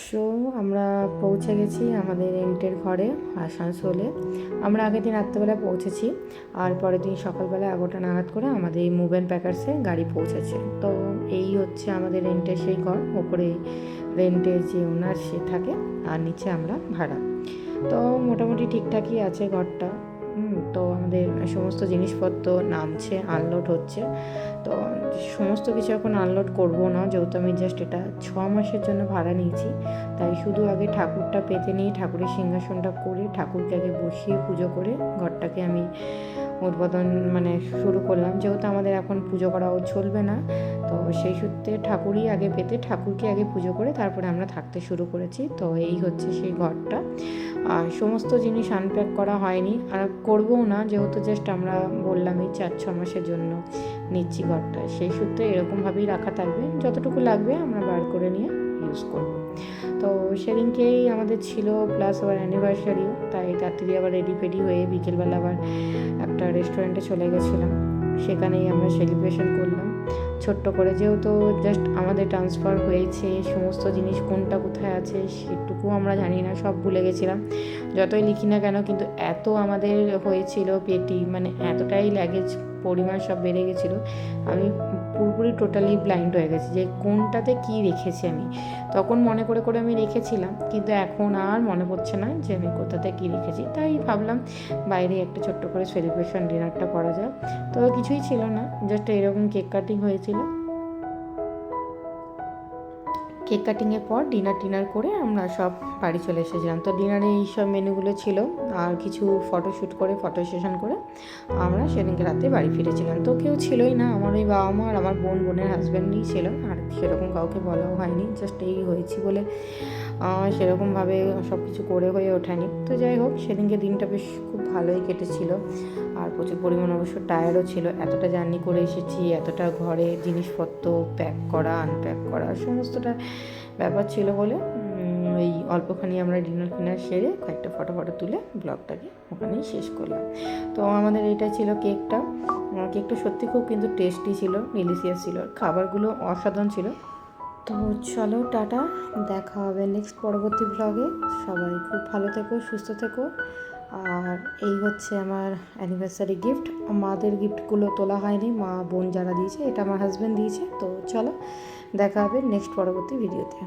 So আমরা পৌঁছে গেছি আমাদের রেন্টের ঘরে আসানসোলে। আমরা আগের দিন রাত্রেবেলায় পৌঁছেছি, আর পরের দিন সকালবেলা 11টা নাগাদ করে আমাদের এই মুভ অ্যান্ড প্যাকার্সে গাড়ি পৌঁছেছে। তো এই হচ্ছে আমাদের রেন্টের সেই ঘর। ওপরে রেন্টের যে ওনার সে থাকে, আর নিচে আমরা ভাড়া। তো মোটামুটি ঠিকঠাকই আছে ঘরটা। তো আমাদের সমস্ত জিনিসপত্র নামছে, আনলোড হচ্ছে। তো সমস্ত কিছু এখন আনলোড করবো না, যেহেতু আমি জাস্ট এটা 6 মাসের জন্য ভাড়া নিয়েছি। তাই শুধু আগে ঠাকুরটা পেতে নিয়ে ঠাকুরের সিংহাসনটা করে ঠাকুরকে আগে বসিয়ে পুজো করে ঘরটাকে আমি উদ্বোধন শুরু করলাম। যেহেতু আমাদের এখন পুজো করাও চলবে না, তো সেই সূত্রে ঠাকুরই আগে পেতে ঠাকুরকে আগে পুজো করে তারপরে আমরা থাকতে শুরু করেছি। তো এই হচ্ছে সেই ঘরটা। আর সমস্ত জিনিস আনপ্যাক করা হয়নি, আর করবও না, যেহেতু জাস্ট আমরা বললামই 4-6 মাসের জন্য নিচ্ছি ঘরটা। সেই সূত্রে এরকমভাবেই রাখা থাকবে, যতটুকু লাগবে আমরা বার করে নিয়ে ইউজ করব। তো সেদিনকেই আমাদের ছিল প্লাস আবার অ্যানিভার্সারিও, তাই রাত্রি আবার রেডি ফেডি হয়ে বিকেলবেলা আবার একটা রেস্টুরেন্টে চলে গেছিলাম। সেখানেই আমরা সেলিব্রেশন করলাম ছোট্ট করে, যেহেতু জাস্ট আমাদের ট্রান্সফার হয়েছে, সমস্ত জিনিস কোনটা কোথায় আছে সেটুকু আমরা জানি না, সব ভুলে গেছিলাম। যতই লিখি না কেন, কিন্তু এত আমাদের হয়েছিল পেটি, এতটাই লাগেজ পরিমাণ সব বেড়ে গেছিলো, আমি পুরোপুরি টোটালি ব্লাইন্ড হয়ে গেছি যে কোনটাতে কি রেখেছি। আমি তখন মনে করে করে আমি রেখেছিলাম, কিন্তু এখন আর মনে পড়ছে না যে আমি কোথাতে কী রেখেছি। তাই ভাবলাম বাইরে একটা ছোট্ট করে সেলিব্রেশন ডিনারটা করা যায়। তো কিছুই ছিল না, জাস্ট এরকম কেক কাটিং হয়েছিল। কেক কাটিংয়ের পর ডিনার করে আমরা সব বাড়ি চলে এসেছিলাম। তো ডিনারে এই সব মেনুগুলো ছিল, আর কিছু ফটোশ্যুট করে ফটো সেশন করে আমরা সেদিনকে রাতে বাড়ি ফিরেছিলাম। তো কেউ ছিলই না, আমার ওই বাবা মা আর আমার বোনের হাজব্যান্ডই ছিল, আর সেরকম কাউকে বলাও হয়নি। জাস্ট এই হয়েছি বলে সেরকমভাবে সব কিছু করে হয়ে ওঠেনি। তো যাই হোক, সেদিনকে দিনটা বেশ খুব ভালোই কেটেছিল, আর প্রচুর পরিমাণ অবশ্য টায়ার্ডও ছিল। এতটা জার্নি করে এসেছি, এতটা ঘরে জিনিসপত্র প্যাক করা আনপ্যাক করা সমস্তটা ব্যাপার ছিল বলে ওই অল্পখানি আমরা ডিনার সেরে কয়েকটা ফটো তুলে ব্লগটাকে ওখানেই শেষ করলাম। তো আমাদের এটা ছিল কেকটা সত্যি খুব কিন্তু টেস্টি ছিল, ডিলিশিয়াস ছিল, খাবারগুলো অসাধারণ ছিল। তো চলো, টাটা, দেখা হবে নেক্সট পরবর্তী ব্লগে। সবাই খুব ভালো থেকো, সুস্থ থেকো। আর এই হচ্ছে আমার অ্যানিভার্সারি গিফট। মাদের গিফটগুলো তোলা হয়নি, মা বোন যারা দিয়েছে, এটা আমার হাজব্যান্ড দিয়েছে। তো চলো, দেখা হবে নেক্সট পরবর্তী ভিডিওতে।